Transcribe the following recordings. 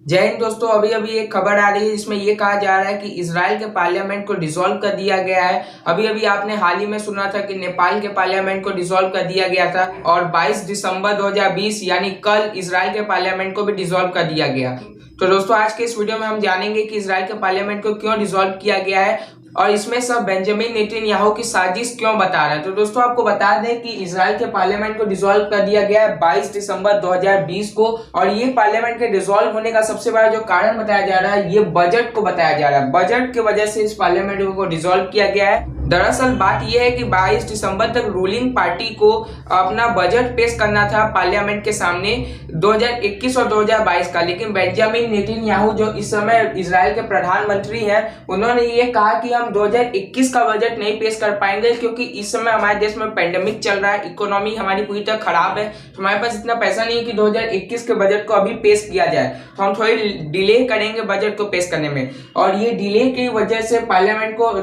जय हिंद दोस्तों। अभी अभी एक खबर आ रही है जिसमें ये कहा जा रहा है कि इजराइल के पार्लियामेंट को डिसॉल्व कर दिया गया है। अभी अभी आपने हाल ही में सुना था कि नेपाल के पार्लियामेंट को डिसॉल्व कर दिया गया था और 22 दिसंबर 2020 यानी कल इजराइल के पार्लियामेंट को भी डिसॉल्व कर दिया गया। तो दोस्तों आज के इस वीडियो में हम जानेंगे कि इजराइल के पार्लियामेंट को क्यों डिसॉल्व किया गया है और इसमें सब बेंजामिन नेतन्याहू की साजिश क्यों बता रहा है। तो दोस्तों आपको बता दें कि इजराइल के पार्लियामेंट को डिसॉल्व कर दिया गया है 22 दिसंबर 2020 को और ये पार्लियामेंट के डिसॉल्व होने का सबसे बड़ा जो कारण बताया जा रहा है ये बजट को बताया जा रहा है। बजट की वजह से इस पार्लियामेंट को डिसॉल्व किया गया है। दरअसल बात यह है कि 22 दिसंबर तक रूलिंग पार्टी को अपना बजट पेश करना था पार्लियामेंट के सामने 2021 और 2022 का, लेकिन बेंजामिन नेतन्याहू जो इस समय इजराइल के प्रधानमंत्री हैं उन्होंने ये कहा कि हम 2021 का बजट नहीं पेश कर पाएंगे क्योंकि इस समय हमारे देश में पेंडेमिक चल रहा है, इकोनॉमी हमारी पूरी तरह खराब है, तो हमारे पास इतना पैसा नहीं है कि 2021 के बजट को अभी पेश किया जाए, तो हम थोड़ी डिले करेंगे बजट को पेश करने में। और ये डिले की वजह से पार्लियामेंट को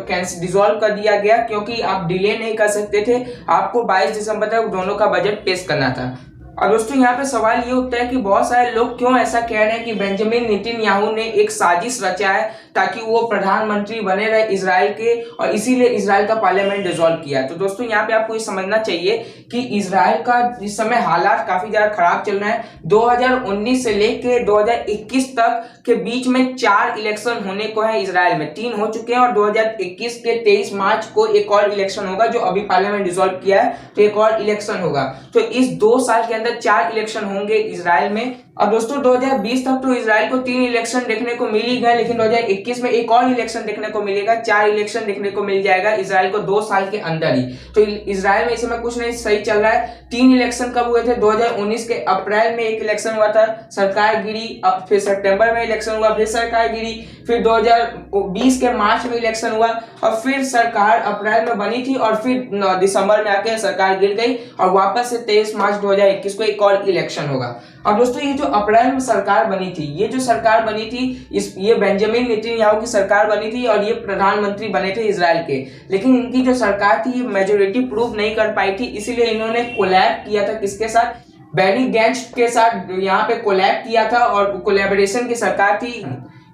डिसॉल्व कर दिया गया क्योंकि आप डिले नहीं कर सकते थे, आपको 22 दिसंबर तक दोनों का बजट पेश करना था। और दोस्तों यहाँ पे सवाल ये उठता है कि बहुत सारे लोग क्यों ऐसा कह रहे हैं कि बेंजामिन नेतन्याहू ने एक साजिश रचा है ताकि वो प्रधानमंत्री बने रहे इजराइल के और इसीलिए इजराइल का पार्लियामेंट डिसॉल्व किया है। तो दोस्तों यहाँ पे आपको ये समझना चाहिए कि इजराइल का इस समय हालात काफी ज्यादा खराब चल रहे हैं। 2019 से लेके 2021 तक के बीच में 4 इलेक्शन होने को है इजराइल में, 3 हो चुके हैं और 2021 के 23 मार्च को एक और इलेक्शन होगा। जो अभी पार्लियामेंट डिसॉल्व किया है तो एक और इलेक्शन होगा, तो इस 2 साल के अंदर 4 इलेक्शन होंगे इजराइल में। अब दोस्तों 2020 तक तो इजराइल को 3 इलेक्शन देखने को मिल ही गए, लेकिन 2021 में एक और इलेक्शन देखने को मिलेगा, 4 इलेक्शन देखने को मिल जाएगा इजराइल को 2 साल के अंदर ही। तो इजराइल में इस समय कुछ नहीं सही चल रहा है। 3 इलेक्शन कब हुए थे? 2019 के अप्रैल में एक इलेक्शन हुआ था, सरकार गिरी, अब फिर सितंबर में इलेक्शन हुआ, फिर सरकार गिरी, फिर 2020 के मार्च में इलेक्शन हुआ और फिर सरकार अप्रैल में बनी थी और फिर दिसंबर में आके सरकार गिर गई और वापस से 23 मार्च 2021 को एक और इलेक्शन होगा। अब दोस्तों ये जो अप्रैल में सरकार बनी थी, ये जो सरकार बनी थी ये बेंजामिन नेतन्याहू की सरकार बनी थी और ये प्रधानमंत्री बने थे इजराइल के, लेकिन इनकी जो सरकार थी ये मेजोरिटी प्रूव नहीं कर पाई थी, इसीलिए इन्होंने कोलैब किया था किसके साथ? बेनी गैंट्स के साथ यहाँ पे कोलैब किया था और कोलैबोरेशन की सरकार थी,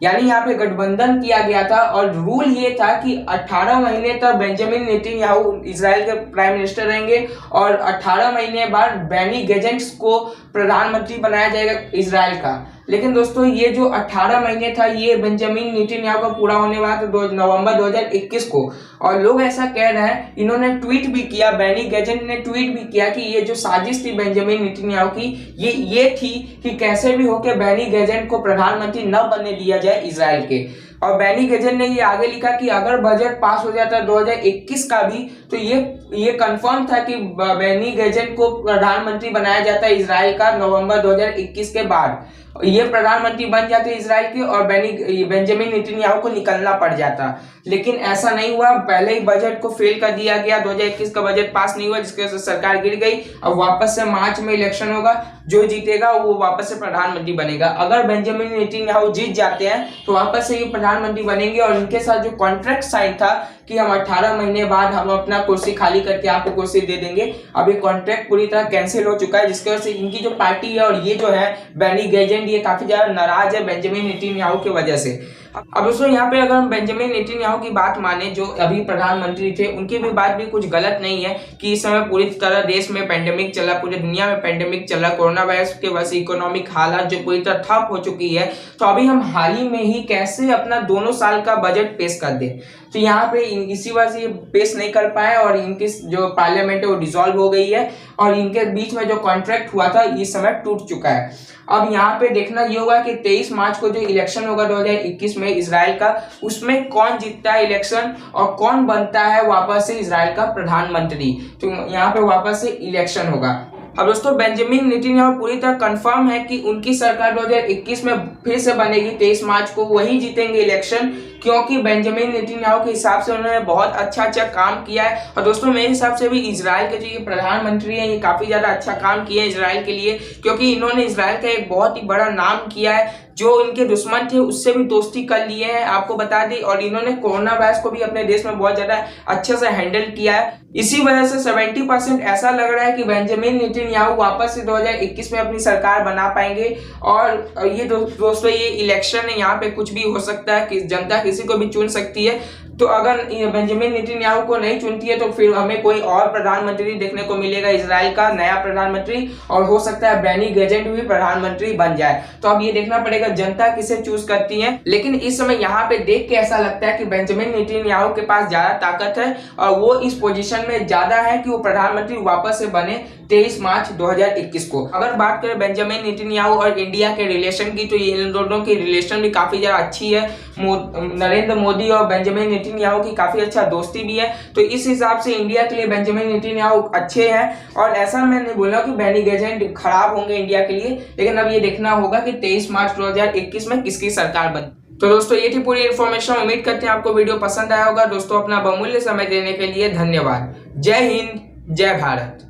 यानी यहाँ पे गठबंधन किया गया था। और रूल ये था कि 18 महीने तक बेंजामिन नेतन्याहू इजराइल के प्राइम मिनिस्टर रहेंगे और 18 महीने बाद बेनी गैंट्स को प्रधानमंत्री बनाया जाएगा इजराइल का। लेकिन दोस्तों ये जो 18 महीने था ये बेंजामिन नेतन्याहू का पूरा होने वाला था नवंबर 2021 को, और लोग ऐसा कह रहे हैं, इन्होंने ट्वीट भी किया, बेनी गैंट्स ने ट्वीट भी किया कि ये जो साजिश थी बेंजामिन नेतन्याहू की ये थी कि कैसे भी होकर बेनी गैंट्स को प्रधानमंत्री न बनने दिया जाए इजराइल के। और बेनी गैंट्स ने ये आगे लिखा कि अगर बजट पास हो जाता 2021 का भी तो ये कंफर्म था कि बेनी गैंट्स को प्रधानमंत्री बनाया जाता है इजराइल का नवंबर 2021 के बाद, ये प्रधानमंत्री बन जाते इजराइल के और बेंजामिन नेतन्याहू को निकलना पड़ जाता। लेकिन ऐसा नहीं हुआ, पहले ही बजट को फेल कर दिया गया, 2021 का बजट पास नहीं हुआ जिसकी वजह से सरकार गिर गई। अब वापस से मार्च में इलेक्शन होगा, जो जीतेगा वो वापस से प्रधानमंत्री बनेगा। अगर बेंजामिन नेतन्याहू जीत जाते हैं तो वापस से ये प्रधानमंत्री बनेंगे और इनके साथ जो कॉन्ट्रैक्ट साइन था कि हम 18 महीने बाद हम अपना कुर्सी खाली करके आपको कुर्सी दे देंगे, अब ये कॉन्ट्रैक्ट पूरी तरह कैंसिल हो चुका है, जिसकी वजह से इनकी जो पार्टी है और ये जो है बेनी गैंट्स ये काफी ज्यादा नाराज है बेंजामिन नेतन्याहू की वजह से। अब दोस्तों यहाँ पे अगर हम बेंजामिन नेतन्याहू की बात माने जो अभी प्रधानमंत्री थे, उनकी भी बात भी कुछ गलत नहीं है कि इस समय पूरी तरह देश में पेंडेमिक चला, पूरी दुनिया में पेंडेमिक चला, कोरोना वायरस के वजह से इकोनॉमिक हालात जो पूरी तरह ठप हो चुकी है, तो अभी हम हाल ही में ही कैसे अपना 2 साल का बजट पेश कर दें, तो यहाँ पे इसी वजह से पेश नहीं कर पाए और इनकी जो पार्लियामेंट है वो डिसॉल्व हो गई है और इनके बीच में जो कॉन्ट्रैक्ट हुआ था इस समय टूट चुका है। अब यहाँ पे देखना ये होगा कि 23 मार्च को जो इलेक्शन होगा 2021 में इजराइल का, उसमें कौन जीतता है इलेक्शन और कौन बनता है वापस से इजराइल का प्रधानमंत्री, तो यहाँ पे वापस से इलेक्शन होगा। अब दोस्तों बेंजामिन नेतन्याहू पूरी तरह कंफर्म है कि उनकी सरकार 2021 में फिर से बनेगी, 23 मार्च को वही जीतेंगे इलेक्शन, क्योंकि बेंजामिन नेतन्याहू के हिसाब से उन्होंने बहुत अच्छा काम किया है। और दोस्तों मेरे हिसाब से भी इजराइल के जो ये प्रधानमंत्री हैं ये काफी ज्यादा अच्छा काम किया है इजराइल के लिए, क्योंकि इन्होंने इजराइल का एक बहुत ही बड़ा नाम किया है। जो इनके दुश्मन थे उससे भी दोस्ती कर लिए हैं, आपको बता दें। और इन्होंने कोरोना वायरस को भी अपने देश में बहुत ज्यादा अच्छे से हैंडल किया है। इसी वजह से 70% ऐसा लग रहा है कि बेंजामिन नेतन्याहू वापस से 2021 में अपनी सरकार बना पाएंगे। और ये दोस्तों ये इलेक्शन है, यहाँ पे कुछ भी हो सकता है कि जनता किसी को भी चुन सकती है। तो अगर बेंजामिन नेतन्याहू को नहीं चुनती है तो फिर हमें कोई और प्रधानमंत्री देखने को मिलेगा, इजराइल का नया प्रधानमंत्री, और हो सकता है बेनी गैजेंट भी प्रधानमंत्री बन जाए। तो अब ये देखना पड़ेगा जनता किसे चूज करती है। लेकिन इस समय यहाँ पे देख के ऐसा लगता है कि बेंजामिन नेतन्याहू के पास ज्यादा ताकत है और वो इस पोजीशन में ज्यादा है कि वो प्रधानमंत्री वापस से बने 23 मार्च 2021 को। अगर बात करें बेंजामिन नेतन्याहू और इंडिया के रिलेशन की, तो ये इन दोनों की रिलेशन भी काफी ज्यादा अच्छी है। नरेंद्र मोदी और बेंजामिन नेतन्याहू की काफी अच्छा दोस्ती भी है। तो इस हिसाब से इंडिया के लिए बेंजामिन नेतन्याहू अच्छे हैं। और ऐसा मैं नहीं बोल रहा कि बेनी गैजेंट खराब होंगे इंडिया के लिए, लेकिन अब ये देखना होगा कि 23 मार्च 2021 में किसकी सरकार बने। तो दोस्तों ये थी पूरी इन्फॉर्मेशन। उम्मीद करते हैं आपको वीडियो पसंद आया होगा। दोस्तों अपना बहुमूल्य समय देने के लिए धन्यवाद। जय हिंद, जय भारत।